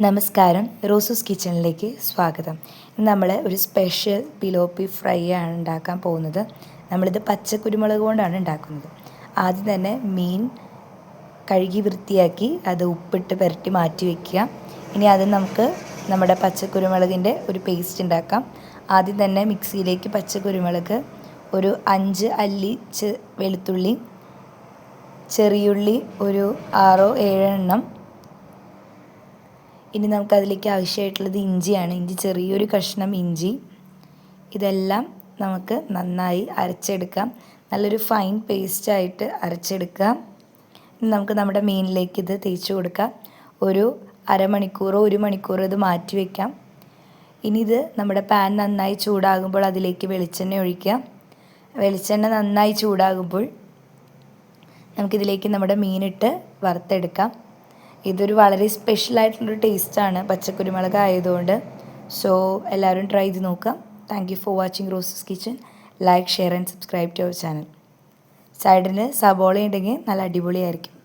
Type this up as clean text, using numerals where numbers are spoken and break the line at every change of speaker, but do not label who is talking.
നമസ്കാരം, റോസൂസ് കിച്ചണിലേക്ക് സ്വാഗതം. ഇന്ന് നമ്മൾ ഒരു സ്പെഷ്യൽ പിലോപ്പി ഫ്രൈ ആണ് ഉണ്ടാക്കാൻ പോകുന്നത്. നമ്മളിത് പച്ചക്കുരുമുളക് കൊണ്ടാണ് ഉണ്ടാക്കുന്നത്. ആദ്യം തന്നെ മീൻ കഴുകി വൃത്തിയാക്കി അത് ഉപ്പിട്ട് പുരട്ടി മാറ്റി വയ്ക്കുക. ഇനി അത് നമുക്ക് നമ്മുടെ പച്ചക്കുരുമുളകിൻ്റെ ഒരു പേസ്റ്റ് ഉണ്ടാക്കാം. ആദ്യം തന്നെ മിക്സിയിലേക്ക് പച്ചക്കുരുമുളക്, ഒരു 5 അല്ലി വെളുത്തുള്ളി, ചെറിയുള്ളി ഒരു 6-7 എണ്ണം. ഇനി നമുക്കതിലേക്ക് ആവശ്യമായിട്ടുള്ളത് ഇഞ്ചിയാണ്. ഇഞ്ചി ചെറിയൊരു കഷ്ണം ഇഞ്ചി. ഇതെല്ലാം നമുക്ക് നന്നായി അരച്ചെടുക്കാം. നല്ലൊരു ഫൈൻ പേസ്റ്റായിട്ട് അരച്ചെടുക്കാം. ഇനി നമുക്ക് നമ്മുടെ മീനിലേക്ക് ഇത് തേച്ച് കൊടുക്കാം. ഒരു അരമണിക്കൂറോ 1 മണിക്കൂറോ ഇത് മാറ്റി വയ്ക്കാം. ഇനി ഇത് നമ്മുടെ പാൻ നന്നായി ചൂടാകുമ്പോൾ അതിലേക്ക് വെളിച്ചെണ്ണ ഒഴിക്കാം. വെളിച്ചെണ്ണ നന്നായി ചൂടാകുമ്പോൾ നമുക്കിതിലേക്ക് നമ്മുടെ മീനിട്ട് വറുത്തെടുക്കാം. ഇതൊരു വളരെ സ്പെഷ്യലായിട്ടുള്ളൊരു ടേസ്റ്റാണ് പച്ചക്കുരുമുളക് ആയതുകൊണ്ട്. സോ എല്ലാവരും ട്രൈ ചെയ്ത് നോക്കാം. Thank you for watching Roses Kitchen. Like, share and subscribe to our channel. സൈഡിന് സബോള ഉണ്ടെങ്കിൽ നല്ല അടിപൊളിയായിരിക്കും.